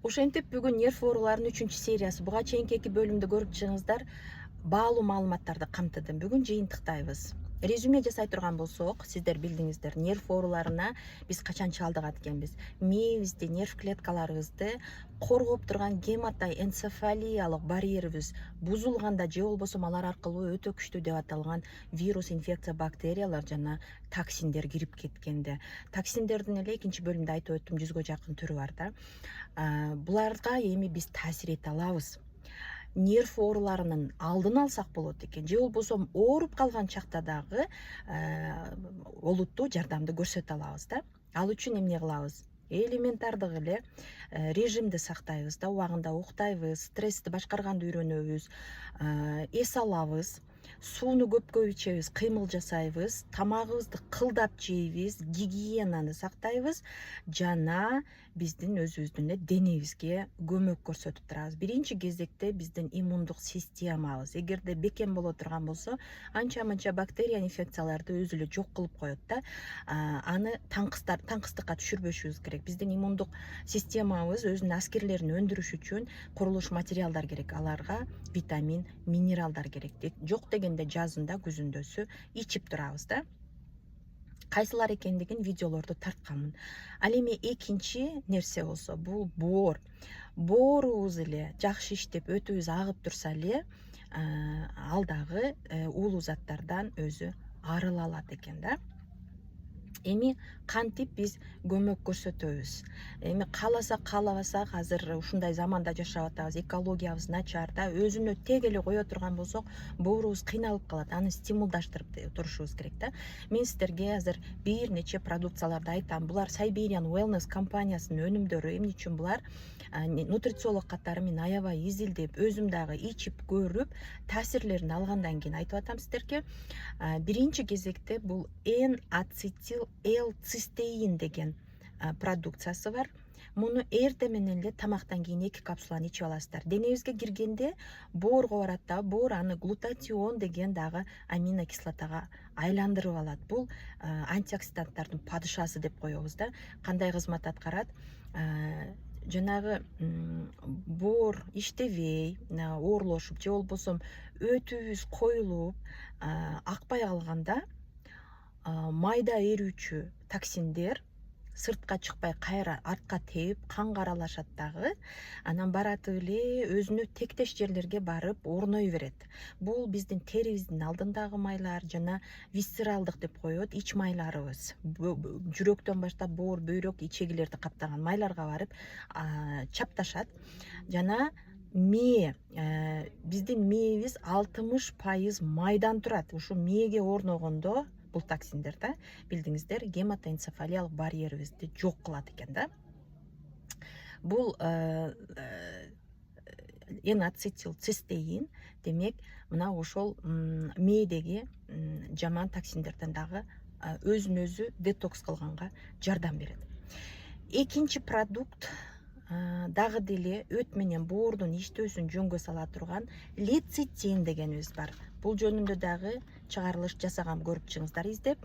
Ошентип бүгүн нерв ооруларынын 3-сериясы. Буга чейинки 2 бөлүмдү көрүп чыгыңыздар. Баалуу маалыматтарды камтыдым. Бүгүн жыйынтыктайбыз. Резюме жасай турган болсок, сиздер билдиңиздер, нерв ооруларына биз качан чалдыгат экенбиз. Мээбизди, нерв клеткаларыбызды коргоп турган гематоэнцефалиялык барьерибиз бузулганда же болбосо алар аркылуу өтө күчтүү деп аталган вирус, инфекция, бактериялар жана токсиндер кирип кеткенде. Токсиндердин эле экинчи бөлүмдө айтып өттүм, 100гө жакын түрү бар да. Буларга эми биз таасир эте алабыз. Нерв ооруларынын алдын алсак болот экен, же болбосо ооруп калган чакта дагы олуттуу жардамды көрсөтө алабыз да. Ал үчүн эмне кылабыз? Элементардык эле режимди сактайбыз да, убагында уктайбыз, стрессти башкарганды үйрөнөбүз, эс алабыз, сууну көпкө ичебиз, кыймыл жасайбыз, тамагыбызды кылдап жейбиз, гигиенаны сактайбыз жана биздин өзүбүздүн денебизге көмөк көрсөтүп турабыз. Биринчи кезекте биздин иммундук системабыз эгерде бекем боло турган болсо, анча-мынча бактерия, инфекцияларды өзү эле жок кылып коет да. Аны таңкыстыкка түшүрбөшүбүз керек. Биздин иммундук системабыз өзүнүн аскерлерин өндүрүш үчүн курулуш материалдар керек. Аларга витамин, минералдар керек. Жок дегенде жазында, күзүндөсү ичип турабыз да. Кайсылар экендигин видеолорду тартканмын. Ал эми экинчи нерсе болсо, бул боор. Боорубуз эле жакшы иштеп, өтүбүз агып турса эле, ал дагы уулуу заттардан өзү арыла алат экен да. Эми кантип биз көмөк көрсөтөбүз? Эми кааласак каалабасак, азыр ушундай заманда жашап атабыз, экологиябыз начар да, өзүнө тег эле кое турган болсок, боорубуз кыйналып калат. Аны стимулдаштырып турушубуз керек да. Мен сиздерге азыр бир нече продукцияларды айтам. Булар Siberian Wellness компаниясынын өнүмдөрү. Эмне үчүн булар? Нутрициолог катары мен аябай изилдеп, өзүм дагы ичип көрүп, таасирлерин алгандан кийин айтып атам сиздерге. Биринчи кезекте бул N-ацетил L-цистеин деген продукциясы бар. Муну эртең менен эле тамактан кийин 2 капсуланы ичип аласыздар. Денебизге киргенде боорго барат да, боор аны глутатион деген дагы аминокислотага айландырып алат. Бул антиоксиданттардын падышасы деп коебуз да. Кандай кызмат аткарат? Жанагы боор иштебей, оорлошуп же болбосо өтүбүз коюлуп акпай калганда майда эрүүчү токсиндер сыртка чыкпай кайра артка теип канга аралашат дагы, анан баратып эле өзүнө тектеш жерлерге барып орной берет. Бул биздин терибиздин алдындагы майлар жана висцералдык деп коет ич майларыбыз, жүрөктөн баштап боор, бөйрөк, ичегилерди каптаган майларга барып чапташат жана мээ, биздин мээбиз 60% майдан турат. Ушу мээге орногондо бул токсиндер да, билдиңиздер, гематоэнцефалиялык барьерибизди жок кылат экен да. Бул N-ацетил цистеин, демек, мына ошол мээдеги жаман токсиндерден дагы өзүн өзү детокс кылганга жардам берет. Экинчи продукт дагы деле өт менен боордун иштөөсүн жөнгө сала турган лецитин дегенибиз бар. Бул жөнүндө дагы чыгарылыш жасагам, көрүп чыгыңыздар издеп.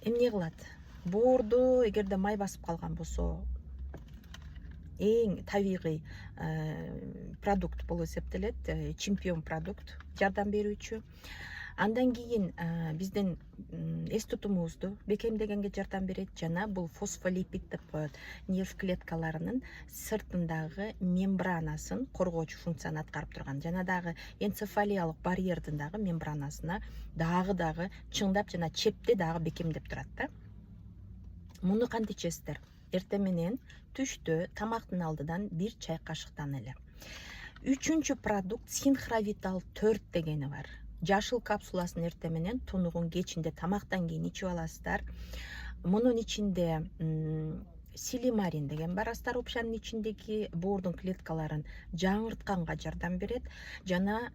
Эмне кылат? Боорду эгерде май басып калган болсо, эң табигый продукт болуп эсептелет, чемпион продукт, жардам берүүчү. Андан кийин биздин эс тутумубузду бекемдегенге жардам берет жана бул фосфолипид деп коет. Нерв клеткаларынын сыртындагы мембранасын коргоочу функцияны аткарып турган жана дагы энцефалиялык барьердин дагы мембранасына дагы чыңдап жана чепти дагы бекемдеп турат да. Муну кантип ичесиздер? Эртең менен түштө тамактын алдыдан 1 чай кашыктан эле. Үчүнчү продукт Синхровитал 4 дегени бар. Жашыл капсуласын эртең менен, тунугун кечинде тамактан кийин ичип аласыздар. Мунун ичинде силимарин деген бар, астаропшанын ичиндеги боордун клеткаларын жаңыртканга жардам берет жана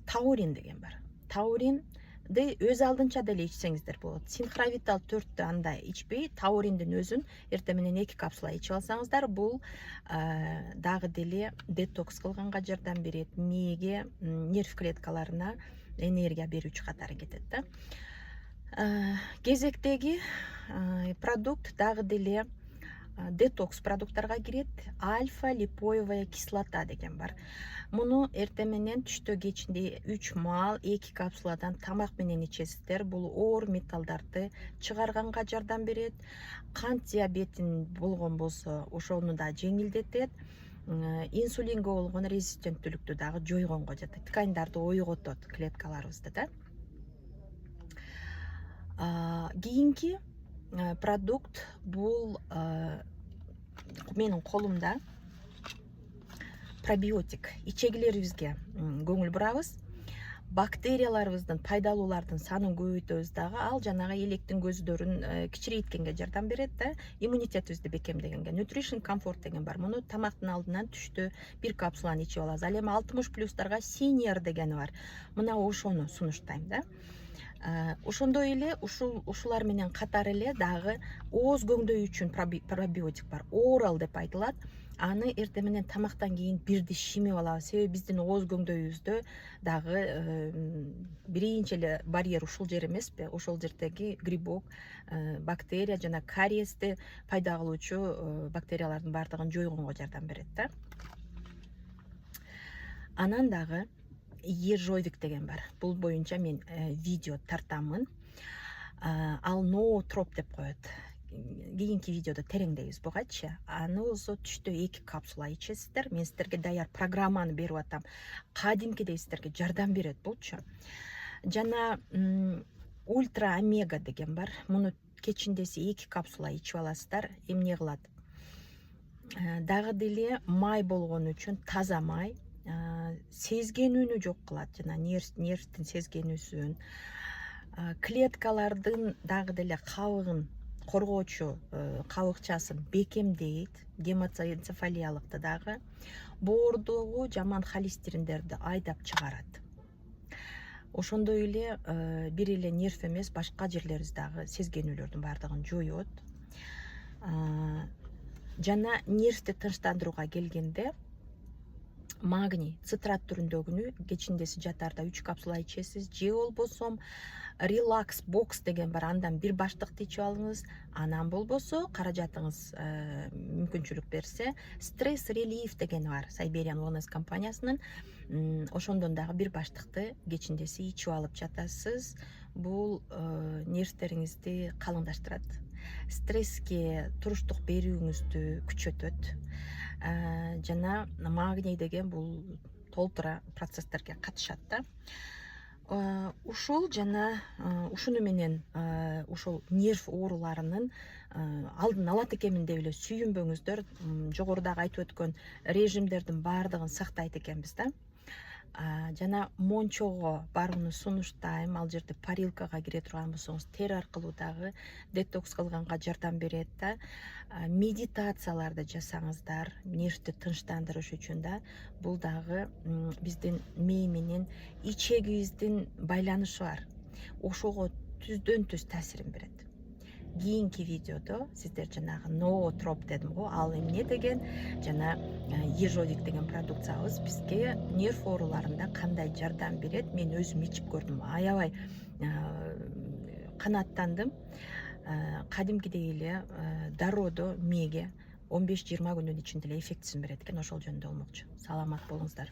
таурин деген бар. Тауринди өз алдынча деле ичсеңиздер болот. Синхровитал 4-тү андай ичпей, тауриндин өзүн эртең менен 2 капсула ичип алсаңыздар, бул дагы деле детокс кылганга жардам берет, мээге, нерв клеткаларына энергия берүүчү катары кетет да. Кезектеги продукт дагы деле детокс продукттарга кирет. Альфа липоевая кислота деген бар. Муну эртең менен түштө кечинде 3 маал 2 капсуладан тамак менен ичесиздер. Бул оор металлдарды чыгарганга жардам берет. Кант диабетин болгон болсо ошону да жеңилдетет. Инсулинге болгон резистенттүүлүктү дагы жойгонго жатат. Ткандарды ойготот клеткаларыбызды да. Кийинки продукт бул менин колумда пробиотик. Ичегилерибизге көңүл бурабыз. Бактерияларыбыздын, пайдалуулардын санын көбөйтөбүз дагы. Ал жанагы электин көздөрүн кичирейткенге жардам берет да, иммунитетибизди бекемдегенге. Nutrition Comfort деген бар. Муну тамактын алдынан түштө 1 капсуланы ичип алабыз. Ал эми 60+тарга Senior дегени бар. Мына ошону сунуштайм да. Ошондой эле ушулар менен катар эле дагы ооз көңдөй үчүн пробиотик бар. Oral деп айтылат. Аны эртең менен тамактан кийин бирди шимип алабыз. Себеби биздин ооз көңдөйүбүздө дагы биринчи эле барьер ушул жер эмеспи? Ошол жердеги грибок, бактерия жана кариести пайда кылуучу бактериялардын баардыгын жойгонго жардам берет да. Анан дагы ержовик деген бар. Бул боюнча мен видео тартамын. Ал ноотроп деп коет. Кийинки видеодо тереңдейбиз бугачы. Аны болсо түштө 2 капсула ичесиздер. Мен сиздерге даяр программаны берип атам. Кадимкидей сиздерге жардам берет булчу. Жана ультра омега деген бар. Муну кечиндеси 2 капсула ичип аласыздар. Эмне кылат? Дагы деле май болгон үчүн таза май, сезгенүүнү жок кылат, жана нервтин сезгенүүсүн, клеткалардын дагы деле кабыгын коргоочу кабыкчасын бекемдейт, гематоэнцефалиялыкты дагы, боордогу жаман холестериндерди айдап чыгарат. Ошондой эле бир эле нерв эмес, башка жерлерибиздагы сезгенүүлөрдүн баардыгын жоет. Жана нервти тынчтандырууга келгенде магний цитрат түрүндөгүнү кечиндеси жатарда 3 капсула ичесиз, же болбосо релакс бокс деген бар, андан 1 баштыкты ичип алыңыз. Анан болбосо каражатыңыз мүмкүнчүлүк берсе, стресс релиф деген бар, Siberian Wellness компаниясынын. Ошондон дагы 1 баштыкты кечиндеси ичип алып жатасыз. Бул нервтериңизди калыңдаштырат. Стресске туруштук берүүңүздү күчөтөт. Жана магний деген бул толтура процесстерге катышат да. Ушул жана ушуну менен ушул нерв ооруларынын алдын алат экенмин деп эле сүйүнбөңүздөр. Жогорудагы айтып өткөн режимдердин баардыгын сактайт экенбиз да. Жана мончого барууну сунуштайм. Ал жерде парилкага кире турган болсоңуз, тер аркылуу дагы детокс кылганга жардам берет да. Медитацияларды жасаңыздар, нервти тынчтандырыш үчүн да. Бул дагы биздин мээ менен ичегибиздин байланышы бар. Ошого түздөн түз таасирин берет. Кийинки видеодо сиздер жанагы ноотроп дедим го, ал эмне деген, жана ержовик деген продукциябыз бизге нерв ооруларында кандай жардам берет, мен өзүм ичип көрдүм. Аябай канааттандым. Кадимкидей эле дароодо мээге 15-20 күнүн ичинде эле эффектисин берет экен. Ошол жөнүндө болмокчу. Саламат болуңуздар.